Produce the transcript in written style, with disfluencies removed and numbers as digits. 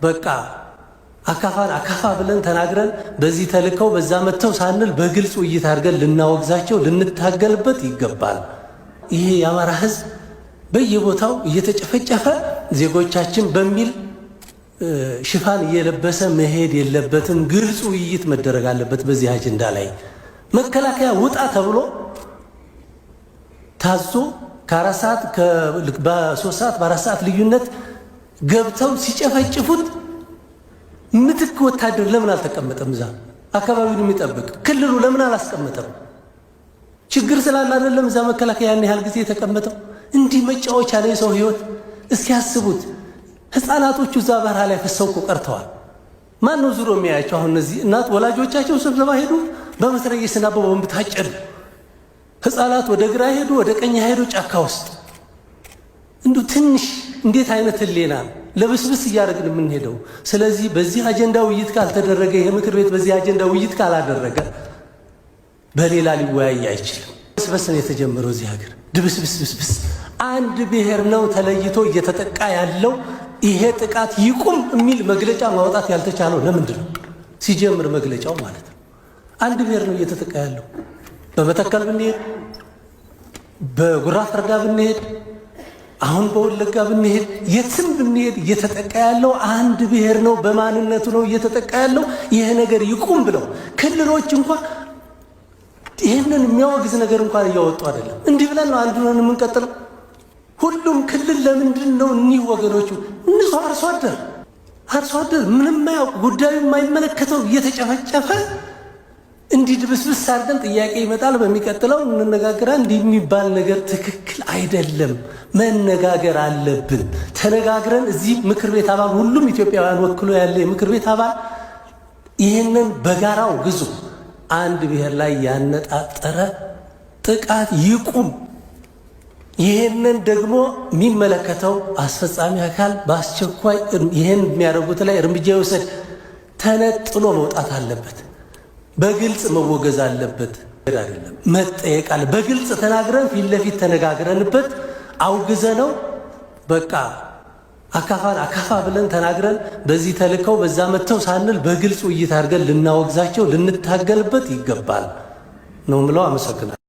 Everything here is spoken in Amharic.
በቃ አካፋን አካፋ ብለን ተናግረን በዚህ ተልከው በዛ መተው ሳንል በግልጽ ውይይት አድርገን ልናወግዛቸው ልንታገልበት ይገባል። ይሄ የአማራ ህዝብ በየቦታው እየተጨፈጨፈ ዜጎቻችን በሚል ሽፋን እየለበሰ መሄድ የለበትም። ግልጽ ውይይት መደረግ አለበት። በዚህ አጀንዳ ላይ መከላከያ ውጣ ተብሎ ታዞ ከ4 ሰዓት በ3 ሰዓት በ4 ሰዓት ልዩነት ገብተው ሲጨፈጭፉት ምትክ ወታደር ለምን አልተቀመጠም? እዛ አካባቢውን የሚጠብቅ ክልሉ ለምን አላስቀመጠም? ችግር ስላለ አይደለም እዛ መከላከያ ያን ያህል ጊዜ የተቀመጠው። እንዲህ መጫወቻ ላይ ሰው ህይወት እስኪያስቡት ህፃናቶቹ እዛ በረሃ ላይ ፈሰው ቀርተዋል። ማን ነው ዙሮ የሚያያቸው? አሁን እነዚህ እናት ወላጆቻቸው ስብሰባ ሄዱ፣ በመትረየስና በቦምብ ታጨዱ። ህፃናት ወደ ግራ ሄዱ፣ ወደ ቀኝ ሄዱ፣ ጫካ ውስጥ እንዲሁ ትንሽ እንዴት አይነት ህሊና ለብስብስ እያደረግን የምንሄደው። ስለዚህ በዚህ አጀንዳ ውይይት ካልተደረገ የምክር ቤት በዚህ አጀንዳ ውይይት ካላደረገ በሌላ ሊወያይ አይችልም። በስበስ ነው የተጀመረው እዚህ ሀገር ድብስብስብስ። አንድ ብሔር ነው ተለይቶ እየተጠቃ ያለው። ይሄ ጥቃት ይቁም የሚል መግለጫ ማውጣት ያልተቻለው ለምንድን ነው? ሲጀምር መግለጫው ማለት ነው አንድ ብሔር ነው እየተጠቃ ያለው። በመተከል ብንሄድ፣ በጉራ ፈርዳ ብንሄድ፣ አሁን በወለጋ ብንሄድ፣ የትም ብንሄድ እየተጠቃ ያለው አንድ ብሔር ነው። በማንነቱ ነው እየተጠቃ ያለው። ይሄ ነገር ይቁም ብለው ክልሎች እንኳን ይህንን የሚያወግዝ ነገር እንኳን እያወጡ አይደለም። እንዲህ ብለን ነው አንድ ነን የምንቀጥለው። ሁሉም ክልል ለምንድን ነው እኒህ ወገኖቹ እነሱ አርሶ አደር ምንም የማያውቅ ጉዳዩ የማይመለከተው እየተጨፈጨፈ እንዲህ ድብስብስ አድርገን ጥያቄ ይመጣል፣ በሚቀጥለው እንነጋገራ። እንዲህ የሚባል ነገር ትክክል አይደለም። መነጋገር አለብን። ተነጋግረን እዚህ ምክር ቤት አባል ሁሉም ኢትዮጵያውያን ወክሎ ያለ የምክር ቤት አባል ይህንን በጋራው ግዙ። አንድ ብሔር ላይ ያነጣጠረ ጥቃት ይቁም። ይህንን ደግሞ የሚመለከተው አስፈጻሚ አካል በአስቸኳይ ይህን የሚያደርጉት ላይ እርምጃ ይወሰድ። ተነጥሎ መውጣት አለበት። በግልጽ መወገዝ አለበት። አይደለም መጠየቅ አለ። በግልጽ ተናግረን ፊት ለፊት ተነጋግረንበት አውግዘነው በቃ አካፋን አካፋ ብለን ተናግረን በዚህ ተልከው በዛ መተው ሳንል በግልጽ ውይይት አድርገን ልናወግዛቸው ልንታገልበት ይገባል ነው ምለው። አመሰግናለሁ።